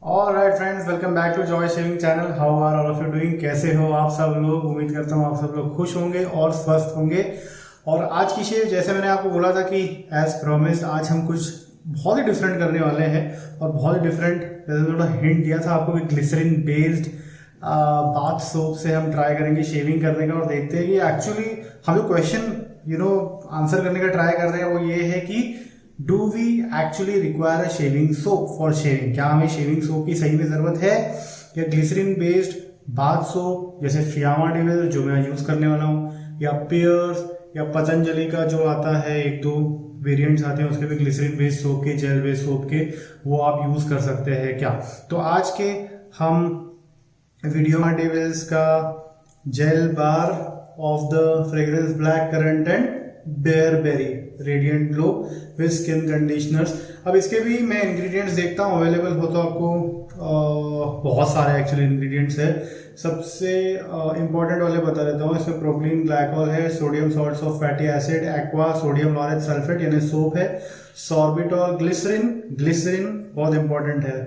Alright friends, welcome back to Joy shaving channel. How are all of you doing? कैसे हो आप सब लोग? उम्मीद करता हूँ आप सब लोग खुश होंगे और स्वस्थ होंगे। और आज की शेव, जैसे मैंने आपको बोला था कि एज प्रॉमिस्ड, आज हम कुछ बहुत ही डिफरेंट करने वाले हैं। और बहुत ही डिफरेंट, जैसे थोड़ा हिंट दिया था आपको कि ग्लिसरीन बेस्ड बाथ सोप से हम ट्राई करेंगे शेविंग करने का। और देखते हैं कि एक्चुअली हम जो क्वेश्चन आंसर करने का ट्राई कर रहे हैं वो ये है कि do we actually require a shaving soap for shaving? क्या हमें शेविंग सोप की सही में जरूरत है, या ग्लिसरीन बेस्ड बाथ सोप जैसे फियामा डेविल जो मैं यूज करने वाला हूँ, या पियर्स या पतंजलि का जो आता है, एक दो वेरिएंट्स आते हैं उसके भी ग्लिसरीन बेस्ड सोप के, जेल बेस्ड सोप के, वो आप यूज कर सकते हैं क्या? तो आज के हम वीडियो डेविल्स का gel bar of the fragrance black currant and bearberry radiant glow with skin conditioners. अब इसके भी मैं इंग्रेडिएंट्स देखता हूँ अवेलेबल हो तो आपको बहुत सारे एक्चुअली इंग्रेडिएंट्स है। सबसे इंपॉर्टेंट वाले बता देता हूँ। इसमें प्रोपिलीन ग्लाइकॉल है, sodium salts of fatty acid, aqua, sodium laureth sulphate यानी सोप है, सॉर्बिटॉल, ग्लिसरीन, ग्लिसरीन बहुत इंपॉर्टेंट है,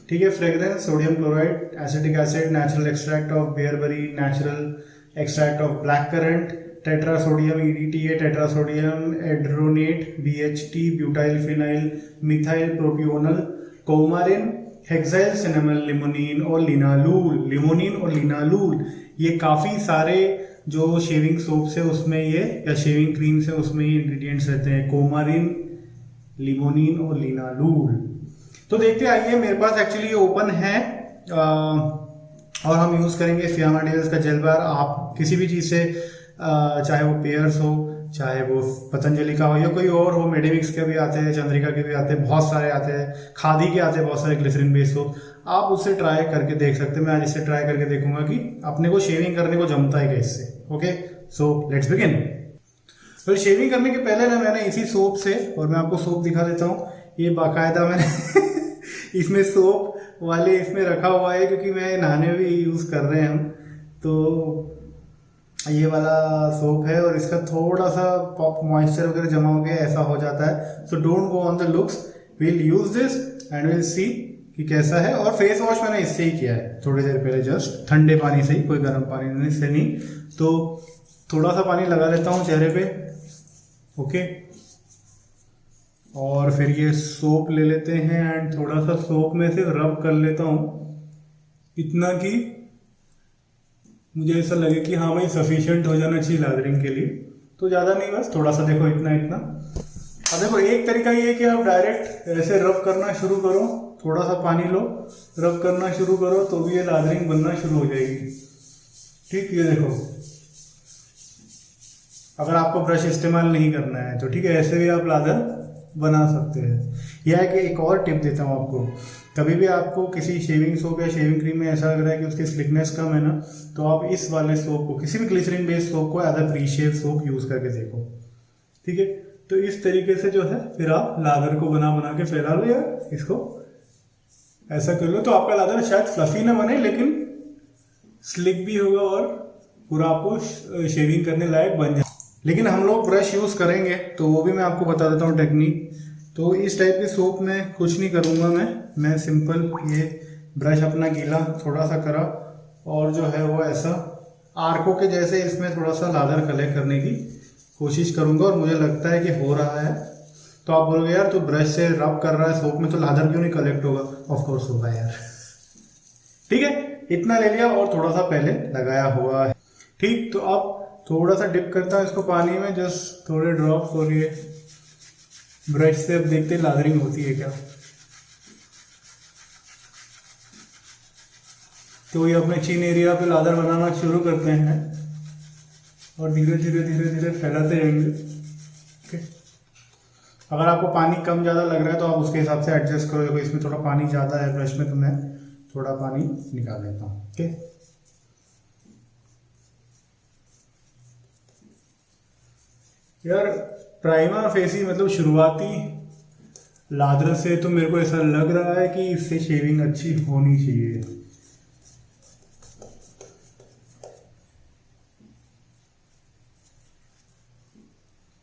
ठीक है, fragrance, sodium chloride, acetic acid, natural extract of bearberry, natural extract of black currant, tetrasodium EDTA, tetrasodium etidronate, BHT, butyl phenyl methyl propional, coumarin, hexyl cinnamal, limonene और linalool. Limonene और linalool ये काफ़ी सारे जो shaving soaps है उसमें ये, या शेविंग क्रीम्स है उसमें ये इंग्रेडिएंट्स रहते हैं, कोमारिन, लिमोनिन और लिनालूल। तो देखते आइए, मेरे पास एक्चुअली ये ओपन है और हम यूज़ करेंगे फियामा डेविल्स का जेल बार। आप किसी भी चीज़ से चाहे वो पेयर्स हो, चाहे वो पतंजलि का हो, या कोई और हो, मेडिमिक्स के भी आते हैं, चंद्रिका के भी आते हैं, बहुत सारे आते हैं, खादी के आते हैं बहुत सारे ग्लिसरीन बेस्ड हो, आप उससे ट्राई करके देख सकते हैं। मैं आज इससे ट्राई करके देखूंगा कि अपने को शेविंग करने को जमता है कैसे। Okay, so let's begin. फिर शेविंग करने के पहले ना मैंने इसी सोप से, और मैं आपको सोप दिखा देता हूँ, ये बाकायदा मैंने इसमें सोप वाले इसमें रखा हुआ है क्योंकि मैं नहाने में भी यूज़ कर रहे हैं हम। तो ये वाला सोप है और इसका थोड़ा सा पॉप मॉइस्चर वगैरह जमा हो गया, ऐसा हो जाता है। So don't go on the looks, will use this and will see कि कैसा है। और फेस वॉश मैंने इससे ही किया है थोड़ी देर पहले, जस्ट ठंडे पानी से ही, कोई गर्म पानी से नहीं। तो थोड़ा सा पानी लगा लेता हूँ चेहरे पे, ओके। और फिर ये सोप ले लेते हैं एंड थोड़ा सा सोप में से रब कर लेता हूँ, इतना कि मुझे ऐसा लगे कि हाँ भाई सफिशिएंट हो जाना चाहिए लादरिंग के लिए। तो ज़्यादा नहीं, बस थोड़ा सा, देखो इतना इतना। अब देखो एक तरीका ये है कि आप डायरेक्ट ऐसे रब करना शुरू करो, थोड़ा सा पानी लो, रब करना शुरू करो तो भी ये लादरिंग बनना शुरू हो जाएगी। ठीक, ये देखो। अगर आपको ब्रश इस्तेमाल नहीं करना है तो ठीक है, ऐसे भी आप लादर बना सकते हैं। यह है कि एक और टिप देता हूँ आपको, कभी भी आपको किसी शेविंग सोप या शेविंग क्रीम में ऐसा लग रहा है कि उसकी स्लिकनेस कम है ना, तो आप इस वाले सोप को, किसी भी ग्लिसरीन बेस्ड सोप को as a pre shave soap use करके देखो, ठीक है। तो इस तरीके से जो है फिर आप लादर को बना बना के फैला लो, या इसको ऐसा कर लो, तो आपका लादर शायद फ्लफी ना बने लेकिन स्लिक भी होगा और पूरा आपको शेविंग करने लायक बन जाए। लेकिन हम लोग ब्रश यूज करेंगे तो वो भी मैं आपको बता देता हूँ टेक्निक। तो इस टाइप के सोप में कुछ नहीं करूँगा मैं सिंपल ये ब्रश अपना गीला थोड़ा सा करा और जो है वो ऐसा आर्कों के जैसे इसमें थोड़ा सा लादर कलेक्ट करने की कोशिश करूँगा, और मुझे लगता है कि हो रहा है। तो आप बोलोगे यार तो ब्रश से रब कर रहा है सोप में, तो लादर क्यों नहीं कलेक्ट होगा? ऑफकोर्स होगा यार। ठीक है, इतना ले लिया और थोड़ा सा पहले लगाया हुआ है। ठीक, तो अब थोड़ा सा डिप करता हूँ इसको पानी में, जस्ट थोड़े ड्रॉप्स, और ये ब्रश से अब देखते हैं लादरिंग होती है क्या। तो ये अपने चिन एरिया पे लादर बनाना शुरू करते हैं और धीरे धीरे धीरे धीरे फैलाते जाएंगे। ओके, अगर आपको पानी कम ज़्यादा लग रहा है तो आप उसके हिसाब से एडजस्ट करो। देखो इसमें थोड़ा पानी ज़्यादा है ब्रश में, तो मैं थोड़ा पानी निकाल लेता हूँ। ओके, यार प्राइमा फेसी मतलब शुरुआती लादर से तो मेरे को ऐसा लग रहा है कि इससे शेविंग अच्छी होनी चाहिए।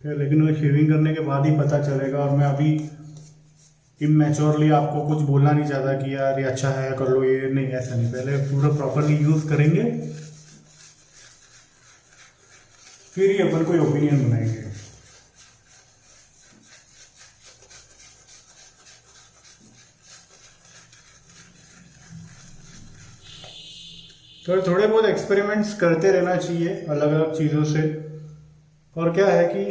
लेकिन वो शेविंग करने के बाद ही पता चलेगा, और मैं अभी इमेच्योरली आपको कुछ बोलना नहीं चाहता कि यार ये अच्छा है कर लो, ये नहीं, ऐसा नहीं। पहले पूरा प्रॉपरली यूज़ करेंगे, फिर ही अपन कोई ओपिनियन बनाएंगे। तो थोड़े बहुत एक्सपेरिमेंट्स करते रहना चाहिए अलग अलग चीज़ों से। और क्या है कि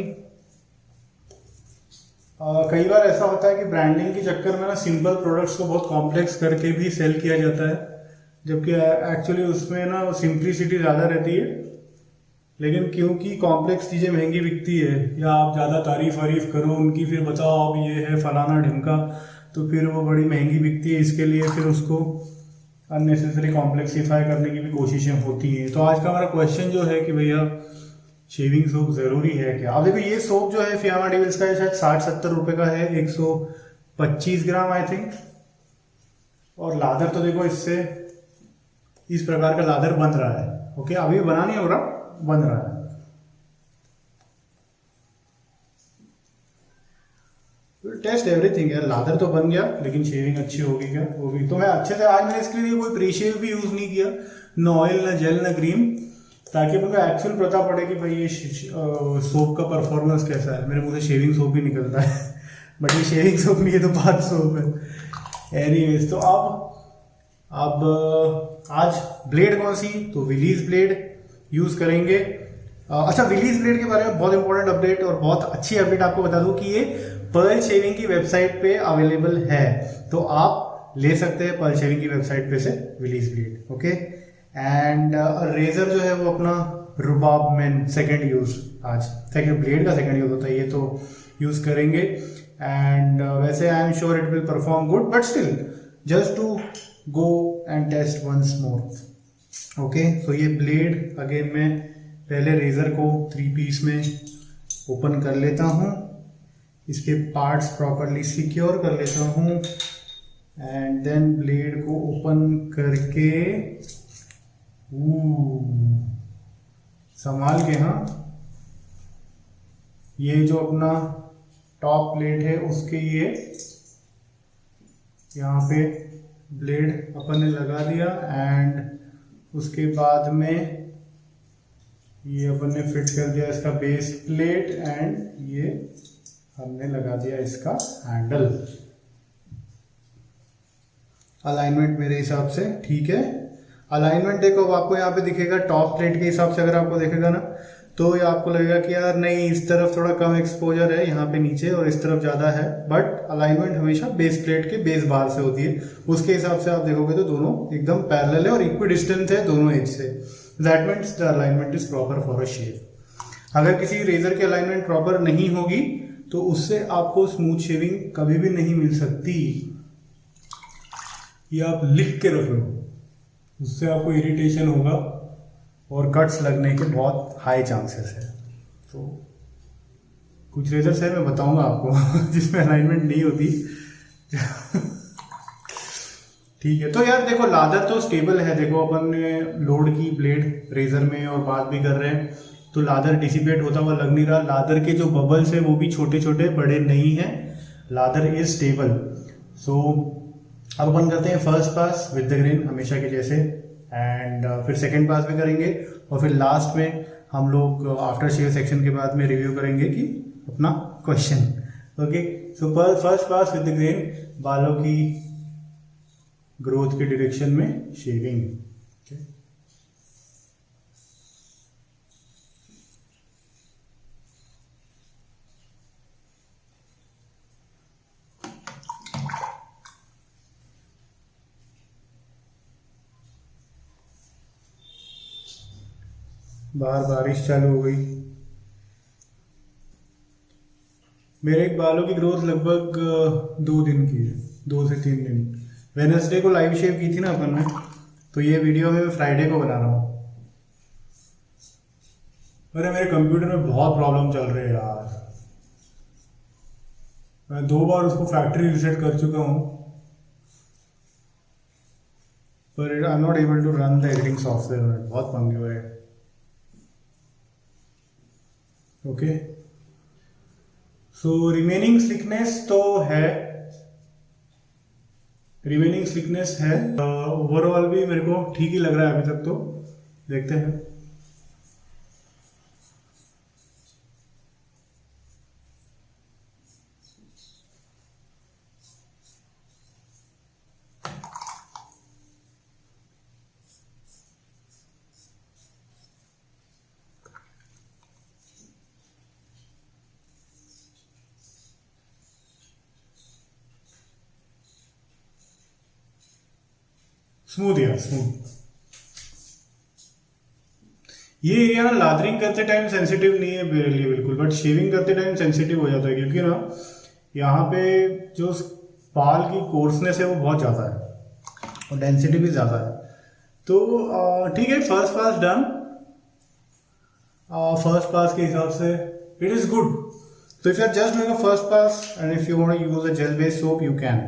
कई बार ऐसा होता है कि ब्रांडिंग के चक्कर में ना सिंपल प्रोडक्ट्स को बहुत कॉम्प्लेक्स करके भी सेल किया जाता है, जबकि एक्चुअली उसमें ना सिंप्लिसिटी ज़्यादा रहती है। लेकिन क्योंकि कॉम्प्लेक्स चीज़ें महंगी बिकती है, या आप ज़्यादा तारीफ वारीफ करो उनकी, फिर बताओ अब ये है फलाना ढिमका, तो फिर वो बड़ी महंगी बिकती है। इसके लिए फिर उसको अननेसेसरी कॉम्प्लेक्सीफाई करने की भी कोशिशें होती हैं। तो आज का हमारा क्वेश्चन जो है कि भैया शेविंग सोप ज़रूरी है क्या? अब देखो ये सोप जो है फियामा डेविल्स का है, शायद 60-70 रुपये का है, 125 ग्राम आई थिंक। और लादर तो देखो इससे इस प्रकार का लादर बन रहा है। ओके, अभी बना नहीं हो रहा, बन रहा है। टेस्ट एवरीथिंग यार, लादर तो बन गया, लेकिन शेविंग अच्छी होगी क्या? होगी। तो मैं अच्छे से आज मैंने इसके लिए कोई प्री शेव भी यूज़ नहीं किया, न ऑयल न जेल न क्रीम, ताकि मुझे एक्चुअल पता पड़े कि भाई ये सोप का परफॉर्मेंस कैसा है। मेरे मुंह से शेविंग सोप ही निकलता है बट ये शेविंग सोप नहीं है, तो बाथ सोप है। एनीवेज, तो अब आज ब्लेड कौन सी? तो विलीज ब्लेड यूज़ करेंगे। अच्छा, विलीज ब्लेड के बारे में बहुत इंपॉर्टेंट अपडेट और बहुत अच्छी अपडेट आपको बता दूं कि ये पर्ल शेविंग की वेबसाइट पे अवेलेबल है, तो आप ले सकते हैं पर्ल शेविंग की वेबसाइट पे से विलीज ब्लेड। ओके, एंड रेजर जो है वो अपना रुबाब मैन सेकेंड यूज, आज सेकेंड ब्लेड का सेकेंड यूज होता है, ये तो यूज करेंगे। एंड वैसे I am sure it will perform good, but still just to go and test once more. Okay, so ये ब्लेड अगेन मैं पहले रेजर को 3 पीस में ओपन कर लेता हूँ, इसके पार्ट्स प्रॉपरली सिक्योर कर लेता हूँ, एंड देन ब्लेड को ओपन करके संभाल के, हाँ, ये जो अपना टॉप प्लेट है उसके ये यहाँ पे ब्लेड अपन ने लगा दिया, एंड उसके बाद में ये अपन ने फिट कर दिया इसका बेस प्लेट, एंड ये हमने लगा दिया इसका हैंडल। अलाइनमेंट मेरे हिसाब से ठीक है। अलाइनमेंट देखो, आपको यहाँ पे दिखेगा टॉप प्लेट के हिसाब से, अगर आपको देखेगा ना तो ये आपको लगेगा कि यार नहीं, इस तरफ थोड़ा कम एक्सपोजर है यहाँ पे नीचे और इस तरफ ज़्यादा है, बट अलाइनमेंट हमेशा बेस प्लेट के बेस बार से होती है। उसके हिसाब से आप देखोगे तो दोनों एकदम पैरेलल है और इक्वी डिस्टेंस है दोनों एज से। That means the alignment is proper for a shave. अगर किसी रेजर की अलाइनमेंट प्रॉपर नहीं होगी तो उससे आपको स्मूथ शेविंग कभी भी नहीं मिल सकती। ये आप लिख के रख लो, उससे आपको इरिटेशन होगा और कट्स लगने के बहुत हाई चांसेस है। तो कुछ रेजर्स है, मैं बताऊंगा आपको जिसमें अलाइनमेंट नहीं होती ठीक है। तो यार देखो, लादर तो स्टेबल है। देखो अपन ने लोड की ब्लेड रेजर में और बात भी कर रहे हैं, तो लादर डिसिपेट होता हुआ लग नहीं रहा। लादर के जो बबल्स है वो भी छोटे छोटे, बड़े नहीं हैं। Lather is stable. सो अब अपन करते हैं first pass with the grain हमेशा के जैसे, एंड फिर सेकंड पास भी करेंगे, और फिर लास्ट में हम लोग आफ्टर शेव सेक्शन के बाद में रिव्यू करेंगे कि अपना question. Okay, so first pass with the grain, बालों की ग्रोथ के डायरेक्शन में शेविंग। बाहर बारिश चालू हो गई। मेरे बालों की ग्रोथ लगभग 2 दिन की है, 2 से 3 दिन। वेडनेसडे को लाइव शेव की थी ना अपन ने, तो ये वीडियो मैं फ्राइडे को बना रहा हूँ। अरे मेरे कंप्यूटर में बहुत प्रॉब्लम चल रही है यार, मैं 2 बार उसको फैक्ट्री रीसेट कर चुका हूँ, पर I am not able to run the editing software. बहुत पंगे हुए हैं। ओके, सो रिमेनिंग स्लिकनेस तो है, रिमेनिंग स्लिकनेस है। ओवरऑल भी मेरे को ठीक ही लग रहा है अभी तक, तो देखते हैं। स्मूथ यार, स्मूथ। ये एरिया ना लादरिंग करते टाइम सेंसिटिव नहीं है मेरे लिए बिल्कुल, बट शेविंग करते टाइम सेंसिटिव हो जाता है, क्योंकि ना यहाँ पे जो बाल की कोर्सनेस है वो बहुत ज़्यादा है और डेंसिटी भी ज़्यादा है। तो ठीक है, first pass done. First pass के हिसाब से इट इज़ गुड। तो if you are just doing a first pass and if you want to use a gel based soap, you can,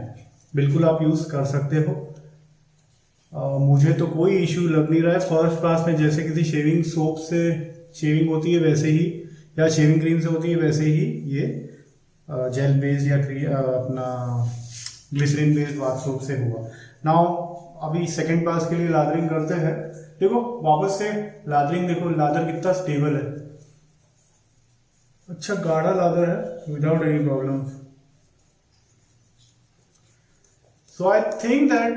बिल्कुल आप यूज़ कर सकते हो। मुझे तो कोई इश्यू लग नहीं रहा है फर्स्ट पास में। जैसे किसी शेविंग सोप से शेविंग होती है वैसे ही, या शेविंग क्रीम से होती है वैसे ही ये जेल बेस्ड या अपना ग्लिसरीन बेस्ड बाथ सोप से हुआ। नाउ अभी सेकंड पास के लिए लादरिंग करते हैं। देखो वापस से लादरिंग, देखो लादर कितना स्टेबल है, अच्छा गाढ़ा लादर है without any problem. So I think that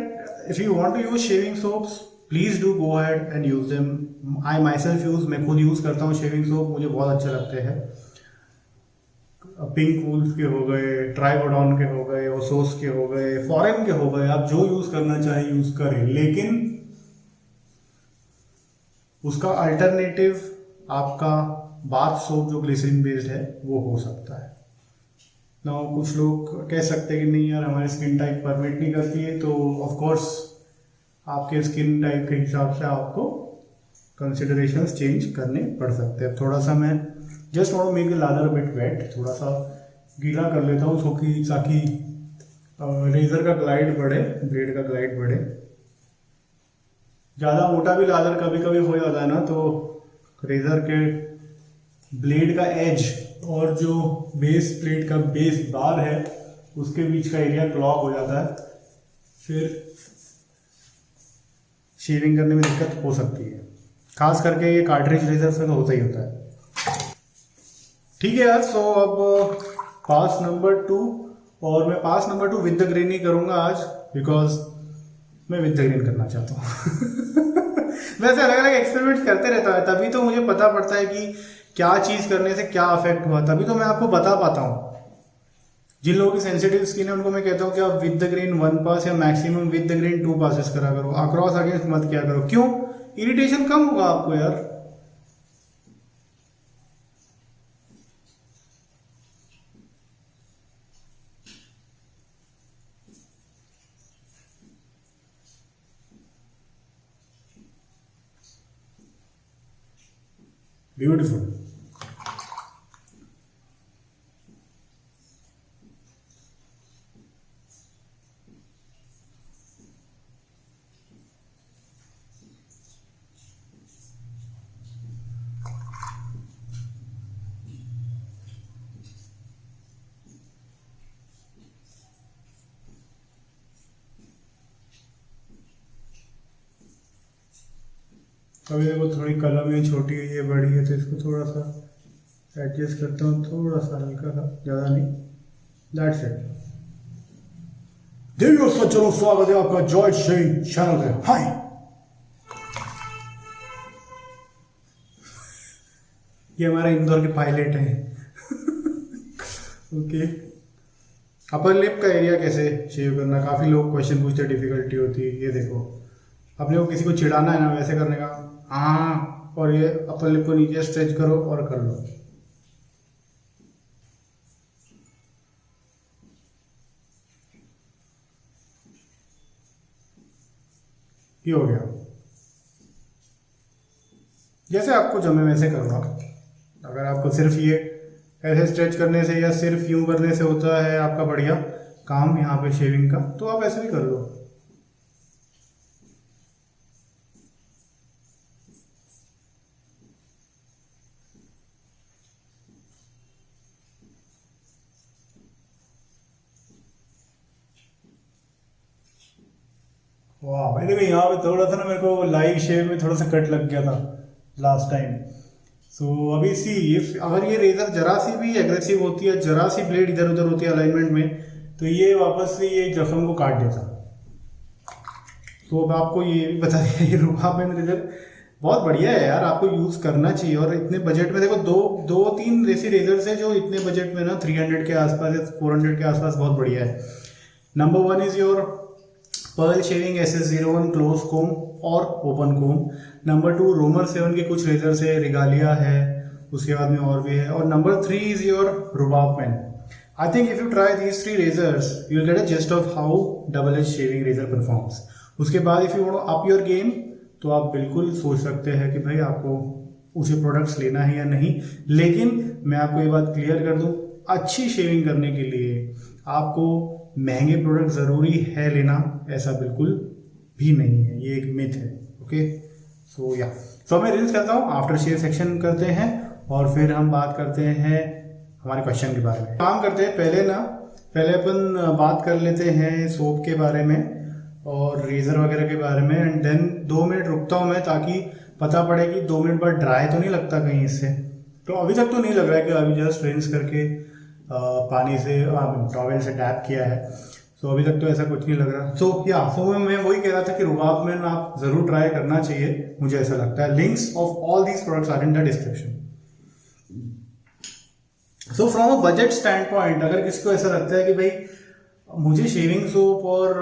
if you want to use shaving soaps, please do go ahead and use them. I myself use, मैं खुद यूज करता हूँ शेविंग सोप, मुझे बहुत अच्छे लगते हैं। पिंक वुल्फ के हो गए, ट्राइकोडॉन के हो गए, ओसोस के हो गए, फॉरेन के हो गए, आप जो यूज करना चाहें यूज करें, लेकिन उसका अल्टरनेटिव आपका बाथ सोप जो ग्लिसरीन बेस्ड है वो हो सकता है ना। कुछ लोग कह सकते हैं कि नहीं यार हमारी स्किन टाइप परमिट नहीं करती है, तो ऑफ कोर्स आपके स्किन टाइप के हिसाब से आपको कंसिडरेशंस चेंज करने पड़ सकते हैं। थोड़ा सा मैं just want to make the lather bit wet, थोड़ा सा गीला कर लेता हूँ ताकि रेजर का ग्लाइड बढ़े, ब्लेड का ग्लाइड बढ़े। ज़्यादा मोटा भी लादर कभी कभी हो जाता है ना, तो रेजर के ब्लेड का एज और जो बेस प्लेट का बेस बार है उसके बीच का एरिया क्लॉग हो जाता है, फिर शेविंग करने में दिक्कत हो सकती है। खास करके ये कार्ट्रिज रेजर से तो होता ही होता है। ठीक है यार, सो अब पास नंबर 2, और मैं पास नंबर 2 विद द ग्रेन ही करूंगा आज, बिकॉज मैं विद द ग्रेन करना चाहता हूँ। वैसे अलग अलग एक्सपेरिमेंट करते रहता है, तभी तो मुझे पता पड़ता है कि क्या चीज करने से क्या अफेक्ट हुआ, तभी तो मैं आपको बता पाता हूँ। जिन लोगों की सेंसिटिव स्किन है उनको मैं कहता हूँ कि आप विद द ग्रेन 1 पास या maximum with the grain 2 passes करा करो, अक्रॉस अगेंस्ट मत किया करो। क्यों? इरिटेशन कम होगा आपको यार। ब्यूटीफुल। अभी देखो थोड़ी कलम ये छोटी है, ये बड़ी है, तो इसको थोड़ा सा एडजस्ट करता हूँ, थोड़ा सा हल्का सा, ज़्यादा नहीं। That's it. देवियों सज्जनों, स्वागत है आपका जॉय शेविंग चैनल पे। हाय, ये हमारा इंदौर के पायलट हैं। ओके। अपर लिप का एरिया कैसे शेव करना, काफ़ी लोग क्वेश्चन पूछते हैं, डिफिकल्टी होती है। ये देखो, अपने को किसी को चिढ़ाना है ना, वैसे करने का, हाँ, और ये अपर लिप को नीचे स्ट्रेच करो और कर लो। ये हो गया। जैसे आपको जमे वैसे करना। अगर आपको सिर्फ ये ऐसे स्ट्रेच करने से या सिर्फ यूं करने से होता है आपका बढ़िया काम यहाँ पे शेविंग का, तो आप ऐसे भी कर लो। वाह, मैंने भी यहाँ पे थोड़ा सा ना, मेरे को लाइव शेव में थोड़ा सा कट लग गया था लास्ट टाइम। सो अभी सी, ये अगर ये रेजर जरा सी भी एग्रेसिव होती है, जरा सी ब्लेड इधर उधर होती है अलाइनमेंट में, तो ये वापस से ये जख्म को काट देता। तो अब आपको ये भी बता दिया, ये रुबाबेन रेजर बहुत बढ़िया है यार, आपको यूज करना चाहिए। और इतने बजट में देखो, दो तीन ऐसी रेजर्स है जो इतने बजट में ना 300 के आसपास या 400 के आसपास बहुत बढ़िया है। Number 1 is your pearl shaving SS01 close comb और ओपन कोम। नंबर 2 रोमर 7 के कुछ रेजर्स है, रिगालिया है, उसके बाद में और भी है। और नंबर 3 इज योर रुबाब पेन। I think if you try these 3 razors you will get a just of how double edge shaving razor performs. उसके बाद if you want to up your game, तो आप बिल्कुल सोच सकते हैं कि भाई आपको उसे प्रोडक्ट्स लेना है या नहीं। लेकिन मैं आपको ये बात क्लियर कर दूं, अच्छी शेविंग करने के लिए आपको महंगे प्रोडक्ट ज़रूरी है लेना, ऐसा बिल्कुल भी नहीं है, ये एक मिथ है। ओके, सो मैं रील्स करता हूँ, आफ्टर शेव सेक्शन करते हैं और फिर हम बात करते हैं हमारे क्वेश्चन के बारे में। काम करते हैं, पहले अपन बात कर लेते हैं सोप के बारे में और रेजर वगैरह के बारे में, एंड देन 2 मिनट रुकता हूँ मैं, ताकि पता पड़े कि 2 मिनट बाद ड्राई तो नहीं लगता कहीं इससे। तो अभी तक तो नहीं लग रहा है कि अभी जस्ट रिंस करके पानी से टॉवेल से टैप किया है। सो अभी तक तो ऐसा कुछ नहीं लग रहा। सो मैं वही कह रहा था कि रुबाब में आप जरूर ट्राई करना चाहिए, मुझे ऐसा लगता है। Links of all these products are in the description. So from a budget standpoint, अगर किसी को ऐसा लगता है कि भाई मुझे शेविंग सोप और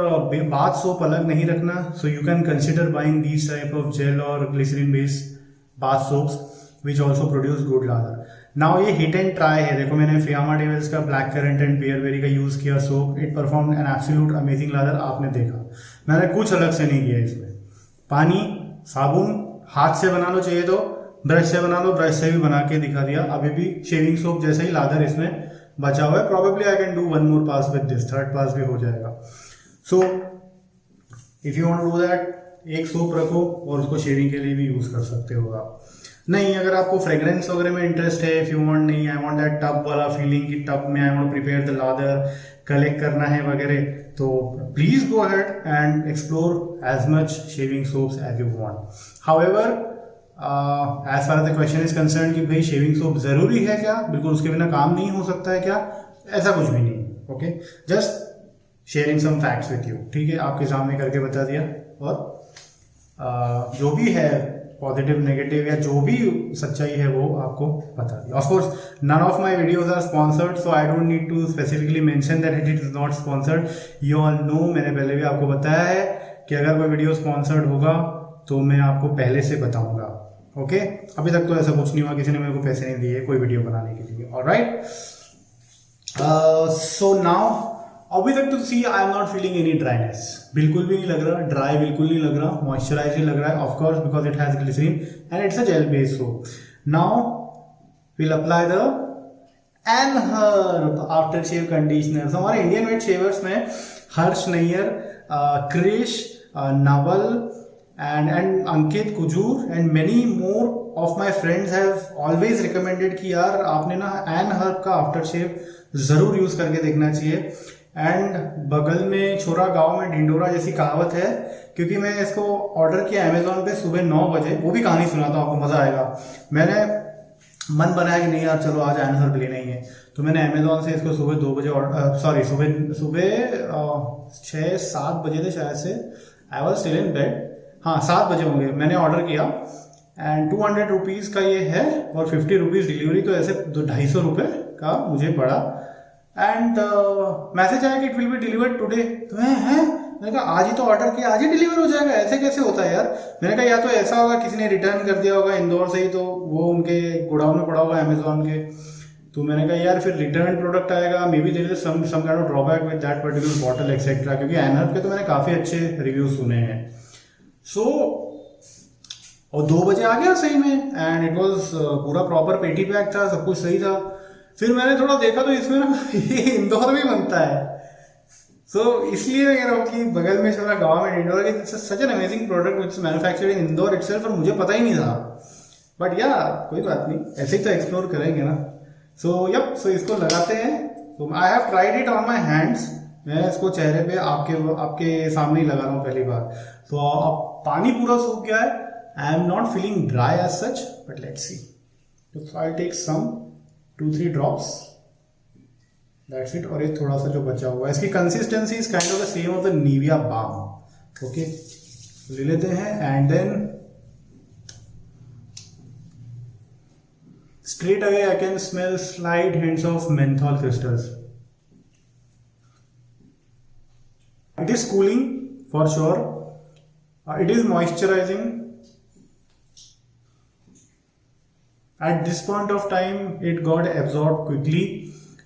बाथ सोप अलग नहीं रखना, so you can consider buying these type of gel और glycerine based bath soaps which also produce good lather. Now ये हिट एंड ट्राई है। देखो, मैंने फियामा डेविल्स का ब्लैक करंट एंड बेयरबेरी का यूज किया soap, it perform an absolute amazing lather. आपने देखा, मैंने कुछ अलग से नहीं किया इसमें। पानी, साबुन, हाथ से बना लो, चाहिए तो ब्रश से बना लो, ब्रश से भी बना के दिखा दिया। अभी भी शेविंग सोप जैसे ही लादर इसमें बचा हुआ है। Probably I can do 1 more pass with this, 3rd pass भी हो जाएगा। So if you want to do that, एक सोप रखो और उसको शेविंग के लिए भी यूज कर सकते हो आप। नहीं, अगर आपको फ्रेग्रेंस वगैरह में इंटरेस्ट है, इफ यू वांट, नहीं आई वांट दैट टब वाला फीलिंग कि टब में I want prepare the lather, collect करना है वगैरह, तो please go ahead and explore as much shaving soaps as you want. However, as far as the question is concern कि भाई shaving soap जरूरी है क्या, बिल्कुल उसके बिना काम नहीं हो सकता है क्या, ऐसा कुछ भी नहीं। Okay, just sharing some facts with you, ठीक है, आपके सामने करके बता दिया। और जो भी है पॉजिटिव नेगेटिव या जो भी सच्चाई है वो आपको बता दिया। Of course none of my videos are sponsored, so I don't need to specifically mention that it is not sponsored. You all know, मैंने पहले भी आपको बताया है कि अगर कोई वीडियो स्पॉन्सर्ड होगा तो मैं आपको पहले से बताऊंगा। ओके, अभी तक तो ऐसा कुछ नहीं हुआ, किसी ने मेरे को पैसे नहीं दिए कोई वीडियो बनाने के लिए। ऑलराइट, सो नाउ अभी तक तो see I am not feeling any dryness, बिल्कुल भी नहीं लग रहा, ड्राई बिल्कुल नहीं लग रहा, मॉइस्चराइज ही लग रहा है, of course because it has glycerine and it's a gel based soap. Now will apply the Enherb after shave conditioner. हमारे इंडियन वेट शेवर्स में Harsh Nayyar, Krrish, Naval and Ankit Kujur and many more of my friends have always recommended कि यार आपने ना एनहर्ब का after shave जरूर use करके देखना चाहिए। एंड बगल में छोरा गांव में ढिंडोरा जैसी कहावत है, क्योंकि मैं इसको ऑर्डर किया अमेजोन पे सुबह 9 बजे, वो भी कहानी सुनाता हूँ, आपको मजा आएगा। मैंने मन बनाया कि नहीं यार चलो आज एनहर्ब लेना ही है, तो मैंने अमेजोन से इसको सुबह 2 बजे सुबह 6-7 बजे थे शायद से, I was still in bed, हाँ 7 बजे होंगे, मैंने ऑर्डर किया एंड 200 रुपीज़ का ये है और 50 रुपीज़ डिलीवरी, तो ऐसे 250 रुपये का मुझे पड़ा। एंड मैसेज आया कि it will be delivered today. तो मैंने कहा आज ही तो ऑर्डर किया, आज ही डिलीवर हो जाएगा, ऐसे कैसे होता है यार। मैंने कहा या तो ऐसा होगा किसी ने रिटर्न कर दिया होगा इंदौर से ही, तो वो उनके गोडाउन में पड़ा होगा अमेजोन के। तो मैंने कहा यार फिर रिटर्न प्रोडक्ट आएगा, maybe there is some kind of drawback with that particular bottle etcetera, क्योंकि एनहर्ब के तो मैंने काफ़ी अच्छे रिव्यू सुने हैं। और 2 बजे आ गया सही में, एंड इट वॉज पूरा प्रॉपर पेटी पैक था, सब कुछ सही था। फिर मैंने थोड़ा देखा तो इसमें ना ये इंदौर में बनता है, इसलिए मैं कह रहा हूँ कि बगल में छोरा गाँव में इंदौर की such an amazing product which is manufactured in Indore itself, और मुझे पता ही नहीं था। बट या कोई बात नहीं, ऐसे ही तो एक्सप्लोर करेंगे ना। सो इसको लगाते हैं। तो I have tried it on my hands मैं इसको चेहरे पे आपके सामने ही लगा रहा हूँ पहली बार। तो अब पानी पूरा सूख गया है। I am not feeling dry as such, but let's see. तो I take some 2-3 drops, that's it. और ये थोड़ा सा जो बचा हुआ है, इसकी consistency is kind of the same of the Nivea balm. Okay, ले लेते हैं and then straight away I can smell slight hints of menthol crystals. It is cooling for sure. It is moisturizing. At this point of time it got absorbed quickly.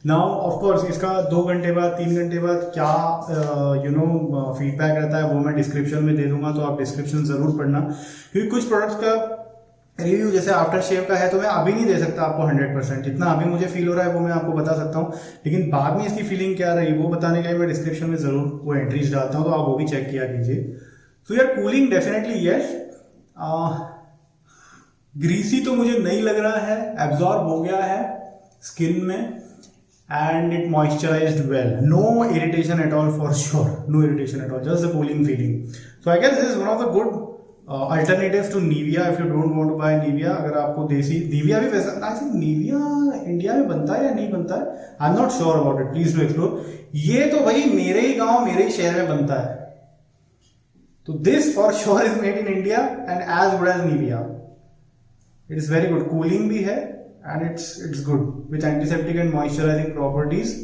Now of course इसका 2 घंटे बाद 3 घंटे बाद क्या feedback रहता है वो मैं डिस्क्रिप्शन में दे दूंगा, तो आप डिस्क्रिप्शन जरूर पढ़ना, क्योंकि कुछ प्रोडक्ट्स का रिव्यू जैसे आफ्टर शेव का है तो मैं अभी नहीं दे सकता आपको 100%। जितना अभी मुझे फील हो रहा है वो मैं आपको बता सकता हूँ, लेकिन बाद में इसकी फीलिंग क्या रही वो बताने के लिए मैं डिस्क्रिप्शन में जरूर वो एंट्रीज डालता हूँ, तो आप वो भी चेक किया कीजिए। तो यार कूलिंग डेफिनेटली यस। ग्रीसी तो मुझे नहीं लग रहा है, एब्जॉर्ब हो गया है स्किन में and it moisturised well, no irritation at all for sure, no irritation at all, just the cooling feeling. So I guess this is one of the good alternative to Nivea if you don't want to buy Nivea. अगर आपको देसी Nivea भी वैसा, I think Nivea India में बनता है या नहीं बनता है, I am not sure about it, please do explore. ये तो भाई मेरे ही गांव मेरे ही शहर में बनता है, तो this for sure is made in India and as good as Nivea. It is very good, cooling भी है and it's good with antiseptic and moisturising properties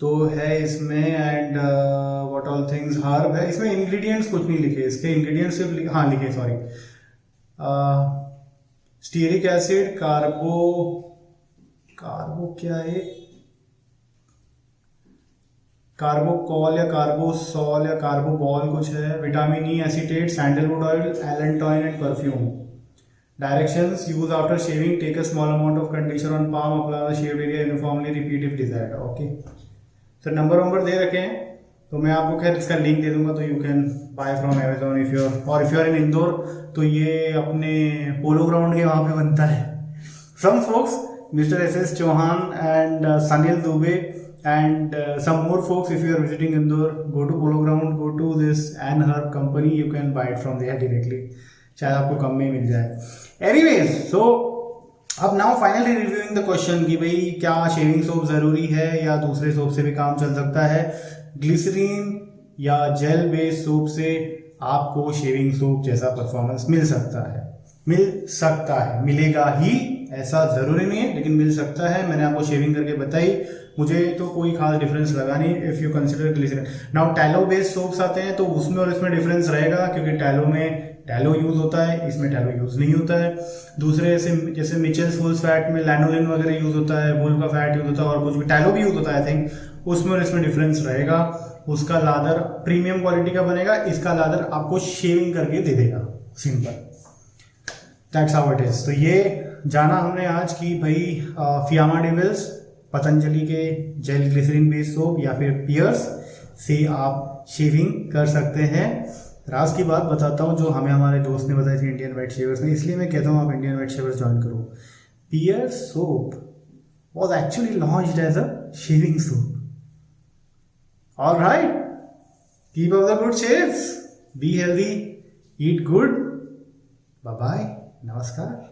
तो है इसमें। And what all things herb है इसमें, इंग्रेडिएंट्स कुछ नहीं लिखे, इसके इंग्रेडिएंट्स सिर्फ लिखे सॉरी, स्टीयरिक एसिड, कार्बो क्या है, कार्बोकॉल या कार्बोसॉल या कार्बोबॉल कुछ है, vitamin E, acetate, sandalwood oil, allantoin and perfume. Directions: use after shaving, take a small amount of conditioner on palm, apply on the shaved area uniformly, repeat if desired. Okay. तो number दे रखे हैं, तो मैं आपको खैर इसका link दे दूंगा, तो you can buy from Amazon if you are in Indore. तो ये अपने पोलो ग्राउंड के वहाँ पे बनता है। Some folks, mister SS Chauhan and Sunil Dubey and some more folks, if you are visiting Indore, go to Polo Ground, go to this Ann Herb company, you can buy it from there directly, शायद आपको कम में मिल जाए। Anyways, so अब now finally reviewing the question कि भाई क्या shaving soap जरूरी है या दूसरे सोप से भी काम चल सकता है। ग्लिसरीन या जेल बेस्ड सोप से आपको शेविंग सोप जैसा परफॉर्मेंस मिल सकता है, मिलेगा ही ऐसा जरूरी नहीं है, लेकिन मिल सकता है। मैंने आपको शेविंग करके बताई, मुझे तो कोई खास डिफरेंस लगा नहीं if you consider glycerine. Now tallow based soaps आते हैं तो उसमें और इसमें डिफरेंस रहेगा, क्योंकि टैलो में टैलो यूज होता है, इसमें टैलो यूज नहीं होता है। दूसरे जैसे मिचेल्स फुल्स फैट में लैनोलिन वगैरह यूज होता है, वूल का फैट यूज होता है, और कुछ भी टैलो भी यूज होता है आई थिंक, उसमें और इसमें डिफरेंस रहेगा। उसका लादर प्रीमियम क्वालिटी का बनेगा, इसका लादर आपको शेविंग करके दे देगा, simple, that's how it is. तो ये जाना हमने आज की भाई फियामा डेविल्स, पतंजलि के जेल ग्लिसरीन बेस्ड सोप या फिर पियर्स से आप शेविंग कर सकते हैं। राज की बात बताता हूँ जो हमें हमारे दोस्त ने बताई थी इंडियन वेट शेवर्स ने, इसलिए मैं कहता हूँ आप इंडियन वेट शेवर्स ज्वाइन करो। Pears soap was actually launched as a shaving soap. Alright, keep up the good shaves, be healthy, eat good, bye bye, नमस्कार।